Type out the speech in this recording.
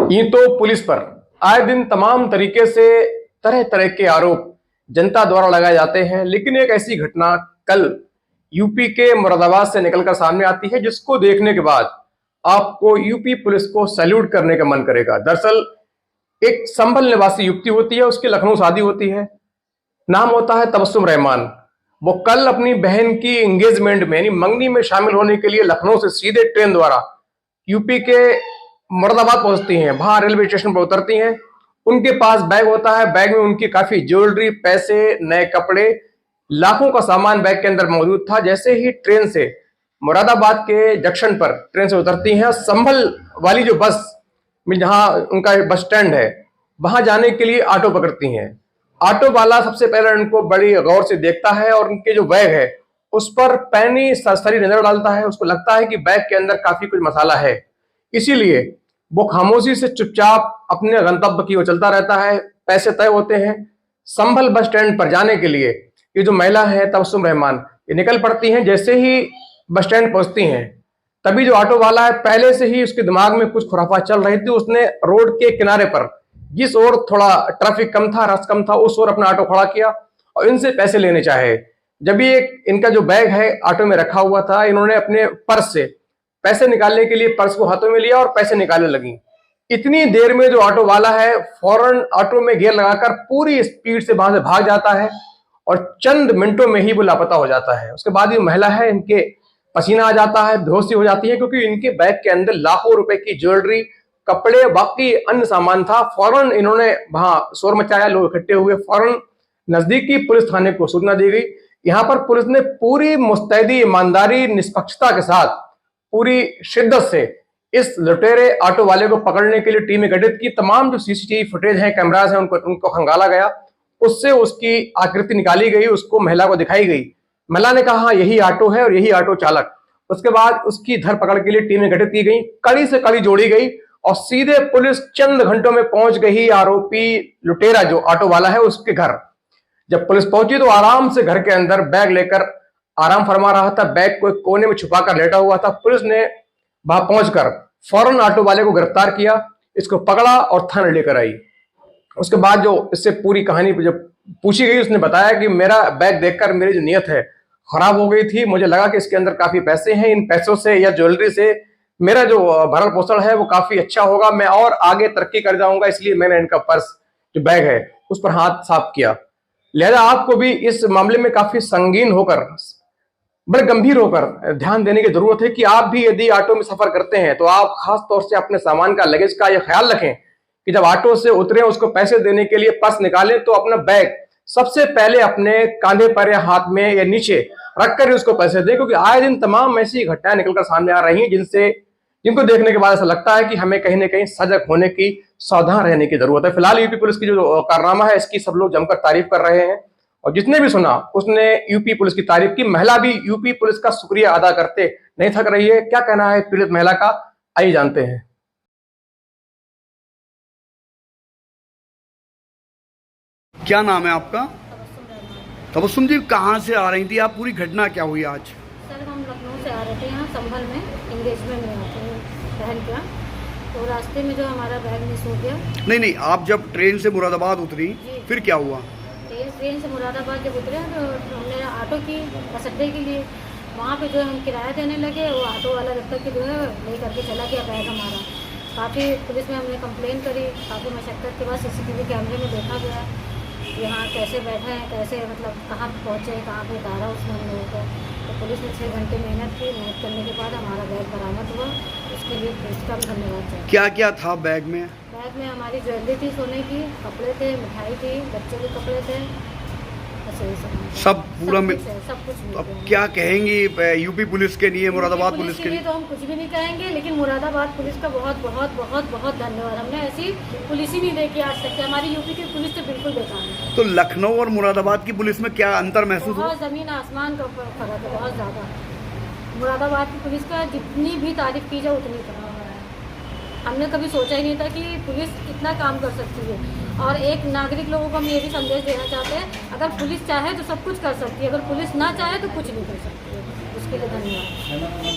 यूं तो पुलिस पर आए दिन तमाम तरीके से तरह तरह के आरोप जनता द्वारा लगाए जाते हैं, लेकिन एक ऐसी घटना कल यूपी के मुरादाबाद से निकलकर सामने आती है जिसको देखने के बाद आपको यूपी पुलिस को सैल्यूट करने का मन करेगा। दरअसल एक संभल निवासी युवती होती है, उसकी लखनऊ शादी होती है, नाम होता है तबस्सुम रहमान। वो कल अपनी बहन की एंगेजमेंट में यानी मंगनी में शामिल होने के लिए लखनऊ से सीधे ट्रेन द्वारा यूपी के मुरादाबाद पहुंचती हैं। वहां रेलवे स्टेशन पर उतरती हैं। उनके पास बैग होता है, बैग में उनकी काफी ज्वेलरी, पैसे, नए कपड़े, लाखों का सामान बैग के अंदर मौजूद था। जैसे ही ट्रेन से मुरादाबाद के जंक्शन पर ट्रेन से उतरती हैं, संभल वाली जो बस में जहां उनका बस स्टैंड है वहां जाने के लिए ऑटो पकड़ती हैं। ऑटो वाला सबसे पहले उनको बड़ी गौर से देखता है और उनके जो बैग है उस पर पैनी सरसरी नजर डालता है। उसको लगता है कि बैग के अंदर काफी कुछ मसाला है, इसीलिए वो खामोशी से चुपचाप अपने गंतव्य की ओर चलता रहता है। पैसे तय होते हैं। संभल बस स्टैंड पर जाने के लिए ये जो महिला है तबस्सुम रहमान, ये निकल पड़ती हैं। जैसे ही बस स्टैंड पहुंचती हैं तभी जो ऑटो वाला है, पहले से ही उसके दिमाग में कुछ खुराफात चल रही थी। उसने रोड के किनारे पर जिस ओर थोड़ा ट्रैफिक कम था, रश कम था, उस ओर अपना ऑटो खड़ा किया और इनसे पैसे लेने चाहे। जब ये इनका जो बैग है ऑटो में रखा हुआ था, इन्होंने अपने पर्स से पैसे निकालने के लिए पर्स को हाथों में लिया और पैसे निकालने लगी। इतनी देर में जो ऑटो वाला है फौरन ऑटो में गियर लगाकर पूरी स्पीड से वहां से भाग जाता है और चंद मिनटों में ही वो लापता हो जाता है। उसके बाद ये महिला है, इनके पसीना आ जाता है, बेहोशी हो जाती है, क्योंकि इनके बैग के अंदर लाखों रुपए की ज्वेलरी, कपड़े, बाकी अन्य सामान था। फौरन इन्होंने वहां शोर मचाया, लोग इकट्ठे हुए, फौरन नजदीकी पुलिस थाने को सूचना दी गई। यहाँ पर पुलिस ने पूरी मुस्तैदी, ईमानदारी, निष्पक्षता के साथ पूरी शिद्दत से इस लुटेरे ऑटो वाले को पकड़ने के लिए टीमें गठित की। तमाम जो सीसीटीवी फुटेज हैं, कैमरास हैं, उनको खंगाला गया, उससे उसकी आकृति निकाली गई, उसको महिला को दिखाई गई। महिला ने कहा यही ऑटो है और यही ऑटो चालक। उसके बाद उसकी धरपकड़ के लिए टीमें गठित की गई, कड़ी से कड़ी जोड़ी गई और सीधे पुलिस चंद घंटों में पहुंच गई आरोपी लुटेरा जो ऑटो वाला है उसके घर। जब पुलिस पहुंची तो आराम से घर के अंदर बैग लेकर आराम फरमा रहा था, बैग को एक कोने में छुपाकर लेटा हुआ था। पुलिस ने वहां पहुंचकर फौरन ऑटो वाले को गिरफ्तार किया, इसको पकड़ा और थाने लेकर आई। उसके बाद जो इससे पूरी कहानी जब पूछी गई, उसने बताया कि मेरा बैग देखकर मेरी जो नीयत है खराब हो गई थी। मुझे लगा कि इसके अंदर काफी पैसे हैं, इन पैसों से या ज्वेलरी से मेरा जो भरण पोषण है वो काफी अच्छा होगा, मैं और आगे तरक्की कर जाऊंगा, इसलिए मैंने इनका पर्स जो बैग है उस पर हाथ साफ किया। लिहाजा आपको भी इस मामले में काफी संगीन होकर, बड़े गंभीर होकर ध्यान देने की जरूरत है कि आप भी यदि ऑटो में सफर करते हैं तो आप खास तौर से अपने सामान का, लगेज का यह ख्याल रखें कि जब ऑटो से उतरे उसको पैसे देने के लिए पर्स निकालें तो अपना बैग सबसे पहले अपने कांधे पर या हाथ में या नीचे रखकर ही उसको पैसे दें, क्योंकि आए दिन तमाम ऐसी घटनाएं निकलकर सामने आ रही हैं जिनको देखने के बाद ऐसा लगता है कि हमें कहीं ना कहीं सजग होने की, सावधान रहने की जरूरत है। फिलहाल यूपी पुलिस की जो कारनामा है इसकी सब लोग जमकर तारीफ कर रहे हैं और जिसने भी सुना उसने यूपी पुलिस की तारीफ की। महिला भी यूपी पुलिस का शुक्रिया अदा करते नहीं थक रही है। क्या कहना है पीड़ित महिला का, आइए जानते हैं। क्या नाम है आपका? तबस्सुम जी, कहाँ से आ रही थी आप? पूरी घटना क्या हुई आज? सर, हम लखनऊ से आ रहे थे, यहाँ संभल में एंगेजमेंट में आते हैं बहन का, तो रास्ते में जो हमारा बैग मिस हो गया। नहीं, आप जब ट्रेन से मुरादाबाद उतरी फिर क्या हुआ? ट्रेन से मुरादाबाद जब उतरे तो हमने ऑटो की बस अड्डे के लिए, वहाँ पे जो हम किराया देने लगे, वो ऑटो वाला जब तक जो है ले करके चला गया बैग हमारा। काफ़ी पुलिस में हमने कंप्लेन करी, काफ़ी मशक्क़त के बाद सीसीटीवी कैमरे में देखा गया यहाँ कैसे बैठे हैं, कैसे मतलब कहाँ पहुँचे, कहाँ पे उतारा उसने हम लोगों को। तो पुलिस ने 6 घंटे मेहनत की, मेहनत करने के बाद हमारा बैग बरामद हुआ। उसके लिए पुलिस का भी धन्यवाद चाहिए। क्या क्या था बैग में? बैग में हमारी ज्वेलरी थी, सोने की, कपड़े थे, मिठाई थी, बच्चों के कपड़े थे, सब पूरा मिल, सब कुछ। अब क्या कहेंगी यूपी पुलिस के लिए, मुरादाबाद पुलिस के लिए? तो हम कुछ भी नहीं कहेंगे, लेकिन मुरादाबाद पुलिस का बहुत बहुत बहुत बहुत धन्यवाद। हमने ऐसी पुलिस ही नहीं देखी आज तक। हमारी यूपी की पुलिस तो बिल्कुल बेकार है। तो लखनऊ और मुरादाबाद की पुलिस में क्या अंतर महसूस हुआ? बहुत जमीन आसमान का फर्क है, बहुत ज़्यादा। मुरादाबाद की पुलिस का जितनी भी तारीफ की जाए उतनी कम है। हमने कभी सोचा ही नहीं था कि पुलिस इतना काम कर सकती है। और एक नागरिक लोगों को हम ये भी संदेश देना चाहते हैं, अगर पुलिस चाहे तो सब कुछ कर सकती है, अगर पुलिस ना चाहे तो कुछ नहीं कर सकती है। उसके लिए धन्यवाद।